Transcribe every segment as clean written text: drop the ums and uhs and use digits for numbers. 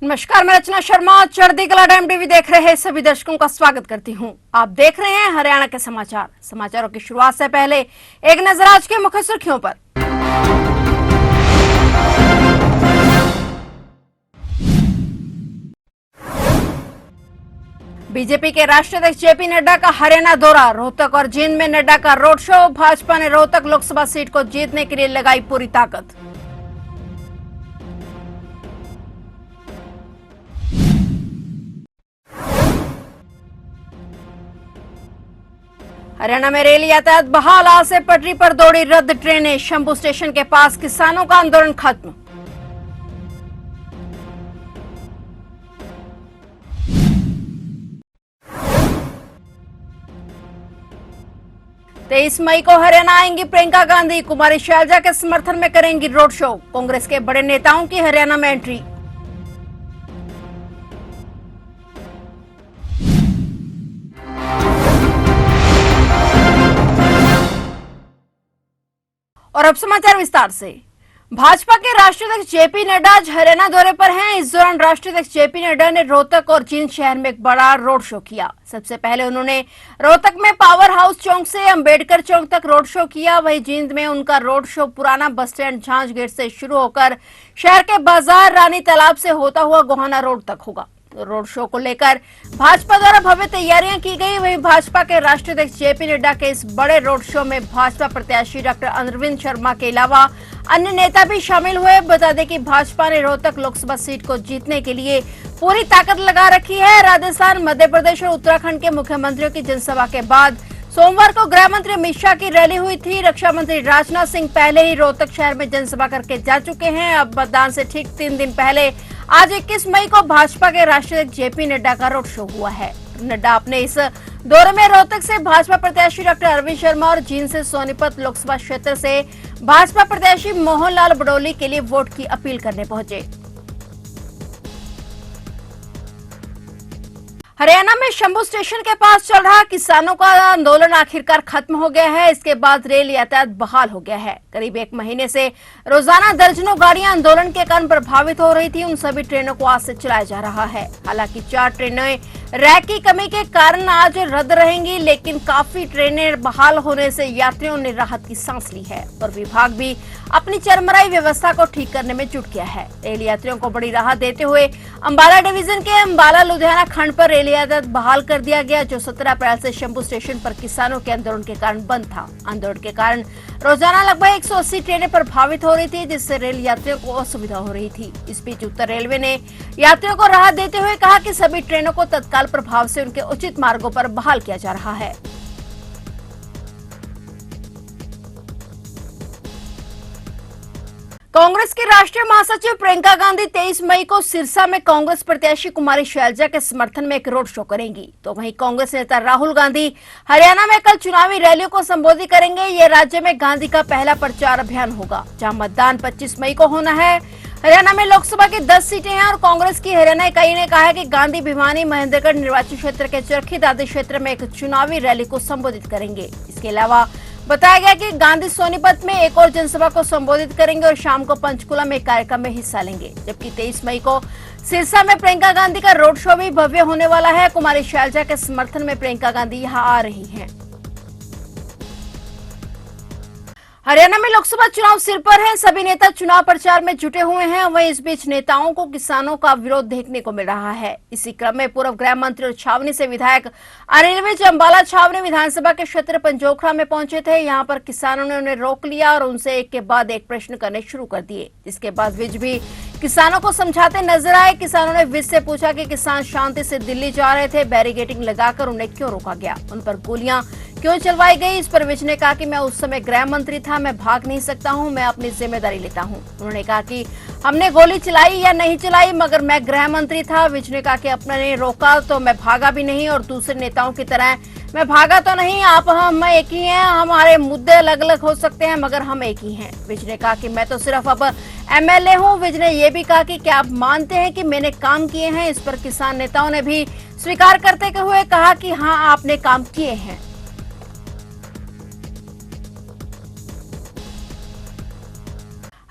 नमस्कार, मैं रचना शर्मा चढ़ती कला टाइम टीवी देख रहे सभी दर्शकों का स्वागत करती हूं। आप देख रहे हैं हरियाणा के समाचार। समाचारों की शुरुआत से पहले एक नजर आज के मुख्य सुर्खियों पर। बीजेपी के राष्ट्रीय अध्यक्ष जेपी नड्डा का हरियाणा दौरा, रोहतक और जींद में नड्डा का रोड शो। भाजपा ने रोहतक लोकसभा सीट को जीतने के लिए लगाई पूरी ताकत। हरियाणा में रेल यातायात बहाल, आज से पटरी पर दौड़ी रद्द ट्रेनें। शंभू स्टेशन के पास किसानों का आंदोलन खत्म। तेईस मई को हरियाणा आएंगी प्रियंका गांधी, कुमारी शैलजा के समर्थन में करेंगी रोड शो। कांग्रेस के बड़े नेताओं की हरियाणा में एंट्री। और अब समाचार विस्तार से। भाजपा के राष्ट्रीय अध्यक्ष जेपी नड्डा आज हरियाणा दौरे पर हैं। इस दौरान राष्ट्रीय अध्यक्ष जेपी नड्डा ने रोहतक और जींद शहर में एक बड़ा रोड शो किया। सबसे पहले उन्होंने रोहतक में पावर हाउस चौक से अंबेडकर चौक तक रोड शो किया। वहीं जींद में उनका रोड शो पुराना बस स्टैंड झांझ गेट से शुरू होकर शहर के बाजार रानी तालाब से होता हुआ गोहाना रोड तक होगा। रोड शो को लेकर भाजपा द्वारा भव्य तैयारियां की गई। वहीं भाजपा के राष्ट्रीय अध्यक्ष जेपी नड्डा के इस बड़े रोड शो में भाजपा प्रत्याशी डॉक्टर अरविंद शर्मा के अलावा अन्य नेता भी शामिल हुए। बता दें कि भाजपा ने रोहतक लोकसभा सीट को जीतने के लिए पूरी ताकत लगा रखी है। राजस्थान, मध्य प्रदेश और उत्तराखंड के मुख्यमंत्रियों की जनसभा के बाद सोमवार को गृह मंत्री अमित शाह की रैली हुई थी। रक्षा मंत्री राजनाथ सिंह पहले ही रोहतक शहर में जनसभा करके जा चुके हैं। अब मतदान से ठीक 3 दिन पहले आज 21 मई को भाजपा के राष्ट्रीय अध्यक्ष जेपी नड्डा का रोड शो हुआ है। नड्डा अपने इस दौरे में रोहतक से भाजपा प्रत्याशी डॉक्टर अरविंद शर्मा और जींद से सोनीपत लोकसभा क्षेत्र से भाजपा प्रत्याशी मोहनलाल बडोली के लिए वोट की अपील करने पहुंचे। हरियाणा में शंभू स्टेशन के पास चल रहा किसानों का आंदोलन आखिरकार खत्म हो गया है। इसके बाद रेल यातायात बहाल हो गया है। करीब 1 महीने से रोजाना दर्जनों गाड़ियां आंदोलन के कारण प्रभावित हो रही थी। उन सभी ट्रेनों को आज से चलाया जा रहा है। हालांकि 4 ट्रेनें रैक की कमी के कारण आज रद्द रहेंगी, लेकिन काफी ट्रेनें बहाल होने से यात्रियों ने राहत की सांस ली है और विभाग भी अपनी चरमराई व्यवस्था को ठीक करने में जुट गया है। रेल यात्रियों को बड़ी राहत देते हुए अंबाला डिवीजन के अंबाला लुधियाना खंड पर रेल यातायात बहाल कर दिया गया, जो 17 अप्रैल से शंभू स्टेशन पर किसानों के आंदोलन के कारण बंद था। आंदोलन के कारण रोजाना लगभग 180 ट्रेनें प्रभावित हो रही थी, जिससे रेल यात्रियों को असुविधा हो रही थी। इस बीच उत्तर रेलवे ने यात्रियों को राहत देते हुए कहा कि सभी ट्रेनों को तत्काल प्रभाव से उनके उचित मार्गों पर बहाल किया जा रहा है। कांग्रेस की राष्ट्रीय महासचिव प्रियंका गांधी 23 मई को सिरसा में कांग्रेस प्रत्याशी कुमारी शैलजा के समर्थन में एक रोड शो करेंगी। तो वहीं कांग्रेस नेता राहुल गांधी हरियाणा में कल चुनावी रैलियों को संबोधित करेंगे। ये राज्य में गांधी का पहला प्रचार अभियान होगा, जहां मतदान 25 मई को होना है। हरियाणा में लोकसभा की 10 सीटें हैं और कांग्रेस की हरियाणा इकाई ने कहा है कि गांधी भिवानी महेंद्रगढ़ निर्वाचन क्षेत्र के चरखी दादरी क्षेत्र में एक चुनावी रैली को संबोधित करेंगे। इसके अलावा बताया गया कि गांधी सोनीपत में एक और जनसभा को संबोधित करेंगे और शाम को पंचकुला में एक कार्यक्रम में हिस्सा लेंगे। जबकि 23 मई को सिरसा में प्रियंका गांधी का रोड शो भी भव्य होने वाला है। कुमारी शैलजा के समर्थन में प्रियंका गांधी यहां आ रही हैं। हरियाणा में लोकसभा चुनाव सिर पर है। सभी नेता चुनाव प्रचार में जुटे हुए हैं। वहीं इस बीच नेताओं को किसानों का विरोध देखने को मिल रहा है। इसी क्रम में पूर्व गृह मंत्री और छावनी से विधायक अनिल विज अंबाला छावनी विधानसभा के क्षेत्र पंजोखरा में पहुंचे थे। यहां पर किसानों ने उन्हें रोक लिया और उनसे एक के बाद एक प्रश्न करने शुरू कर दिए, जिसके बाद विज भी किसानों को समझाते नजर आए। किसानों ने विज से पूछा कि किसान शांति से दिल्ली जा रहे थे, बैरिकेडिंग लगाकर उन्हें क्यों रोका गया, उन पर गोलियां क्यों चलवाई गई। इस पर विज ने कहा कि मैं उस समय गृह मंत्री था, मैं भाग नहीं सकता हूं, मैं अपनी जिम्मेदारी लेता हूं। उन्होंने कहा कि हमने गोली चलाई या नहीं चलाई, मगर मैं गृह मंत्री था। विज ने कहा कि अपने रोका तो मैं भागा भी नहीं और दूसरे नेताओं की तरह मैं भागा तो नहीं। आप हम एक ही हैं, हमारे मुद्दे अलग अलग हो सकते हैं मगर हम एक ही हैं। विज ने कहा कि मैं तो सिर्फ अब एमएलए हूं। विज ने यह भी कहा कि क्या आप मानते हैं कि मैंने काम किए हैं। इस पर किसान नेताओं ने भी स्वीकार करते हुए कहा कि हाँ, आपने काम किए हैं।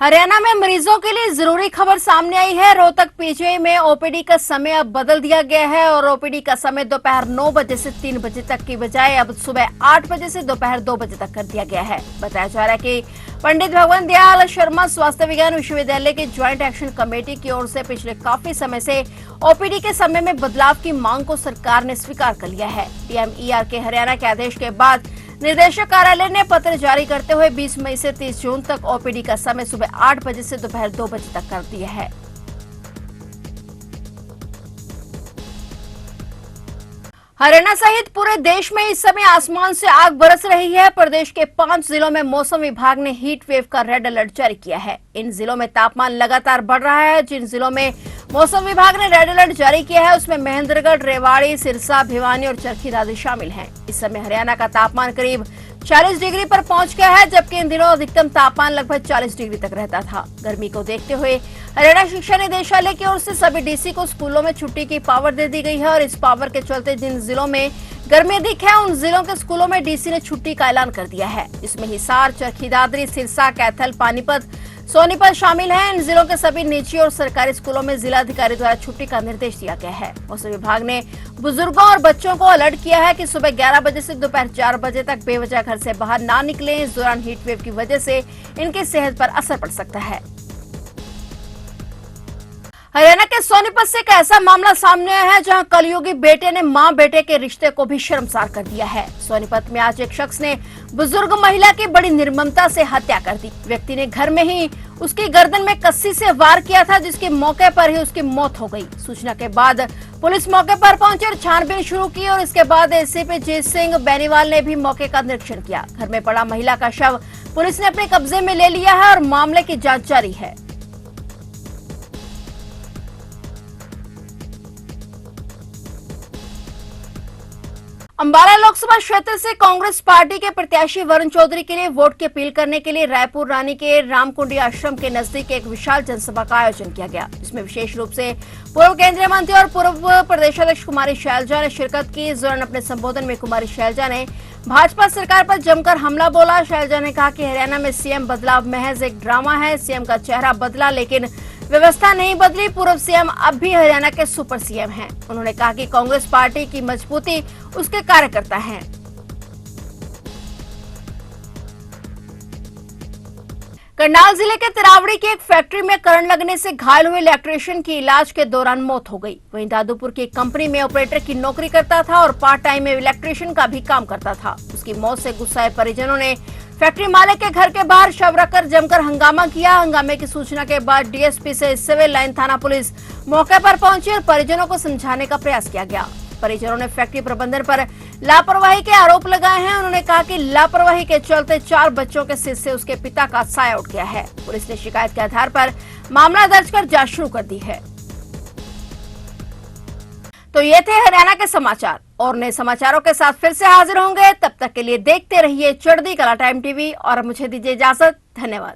हरियाणा में मरीजों के लिए जरूरी खबर सामने आई है। रोहतक पीजीआई में ओपीडी का समय अब बदल दिया गया है और ओपीडी का समय दोपहर 9 बजे से 3 बजे तक की बजाय अब सुबह 8 बजे से दोपहर 2 बजे तक कर दिया गया है। बताया जा रहा है कि पंडित भगवंत दयाल शर्मा स्वास्थ्य विज्ञान विश्वविद्यालय की ज्वाइंट एक्शन कमेटी की ओर से पिछले काफी समय से ओपीडी के समय में बदलाव की मांग को सरकार ने स्वीकार कर लिया है। डीएमईआर के हरियाणा के आदेश के बाद निदेशक कार्यालय ने पत्र जारी करते हुए 20 मई से 30 जून तक ओपीडी का समय सुबह 8 बजे से दोपहर 2 बजे तक कर दिया है। हरियाणा सहित पूरे देश में इस समय आसमान से आग बरस रही है। प्रदेश के 5 जिलों में मौसम विभाग ने हीट वेव का रेड अलर्ट जारी किया है। इन जिलों में तापमान लगातार बढ़ रहा है। जिन जिलों में मौसम विभाग ने रेड अलर्ट जारी किया है उसमें महेंद्रगढ़, रेवाड़ी, सिरसा, भिवानी और चरखी दादरी शामिल हैं। इस समय हरियाणा का तापमान करीब 40 डिग्री पर पहुंच गया है, जबकि इन दिनों अधिकतम तापमान लगभग 40 डिग्री तक रहता था। गर्मी को देखते हुए हरियाणा शिक्षा निदेशालय की ओर से सभी डीसी को स्कूलों में छुट्टी की पावर दे दी गई है और इस पावर के चलते जिन जिलों में गर्मी अधिक है उन जिलों के स्कूलों में डीसी ने छुट्टी का ऐलान कर दिया है। इसमें हिसार, चरखी दादरी, सिरसा, कैथल, पानीपत, सोनीपत शामिल हैं। इन जिलों के सभी निजी और सरकारी स्कूलों में जिलाधिकारी द्वारा छुट्टी का निर्देश दिया गया है। मौसम विभाग ने बुजुर्गों और बच्चों को अलर्ट किया है कि सुबह 11 बजे से दोपहर 4 बजे तक बेवजह घर से बाहर ना निकलें। इस दौरान हीट वेव की वजह से इनकी सेहत पर असर पड़ सकता है। हरियाणा के सोनीपत से एक ऐसा मामला सामने आया है जहां कलयुगी बेटे ने मां बेटे के रिश्ते को भी शर्मसार कर दिया है। सोनीपत में आज एक शख्स ने बुजुर्ग महिला की बड़ी निर्ममता से हत्या कर दी। व्यक्ति ने घर में ही उसकी गर्दन में कस्सी से वार किया था, जिसके मौके पर ही उसकी मौत हो गई। सूचना के बाद पुलिस मौके पर पहुंची और छानबीन शुरू की और इसके बाद एसीपी जीत सिंह बेनीवाल ने भी मौके का निरीक्षण किया। घर में पड़ा महिला का शव पुलिस ने अपने कब्जे में ले लिया है और मामले की जांच जारी है। अंबाला लोकसभा क्षेत्र से कांग्रेस पार्टी के प्रत्याशी वरुण चौधरी के लिए वोट की अपील करने के लिए रायपुर रानी के रामकुंडी आश्रम के नजदीक एक विशाल जनसभा का आयोजन किया गया। इसमें विशेष रूप से पूर्व केंद्रीय मंत्री और पूर्व प्रदेशाध्यक्ष कुमारी शैलजा ने शिरकत की। इस दौरान अपने संबोधन में कुमारी शैलजा ने भाजपा सरकार पर जमकर हमला बोला। शैलजा ने कहा कि हरियाणा में सीएम बदलाव महज एक ड्रामा है। सीएम का चेहरा बदला लेकिन व्यवस्था नहीं बदली। पूर्व सीएम अब भी हरियाणा के सुपर सीएम हैं। उन्होंने कहा कि कांग्रेस पार्टी की मजबूती उसके कार्यकर्ता हैं। करनाल जिले के तिरावड़ी की एक फैक्ट्री में करंट लगने से घायल हुए इलेक्ट्रीशियन की इलाज के दौरान मौत हो गई। वहीं दादूपुर की एक कंपनी में ऑपरेटर की नौकरी करता था और पार्ट टाइम में इलेक्ट्रीशियन का भी काम करता था। उसकी मौत से गुस्साए परिजनों ने फैक्ट्री मालिक के घर के बाहर शव रखकर जमकर हंगामा किया। हंगामे की सूचना के बाद डीएसपी से सिविल लाइन थाना पुलिस मौके पर पहुंची और परिजनों को समझाने का प्रयास किया गया। परिजनों ने फैक्ट्री प्रबंधन पर लापरवाही के आरोप लगाए हैं। उन्होंने कहा कि लापरवाही के चलते 4 बच्चों के सिर से उसके पिता का साया उठ गया है। पुलिस ने शिकायत के आधार पर मामला दर्ज कर जांच शुरू कर दी है। तो ये थे हरियाणा के समाचार और नए समाचारों के साथ फिर से हाजिर होंगे। तब तक के लिए देखते रहिए चढ़ती कला टाइम टीवी और मुझे दीजिए इजाजत। धन्यवाद।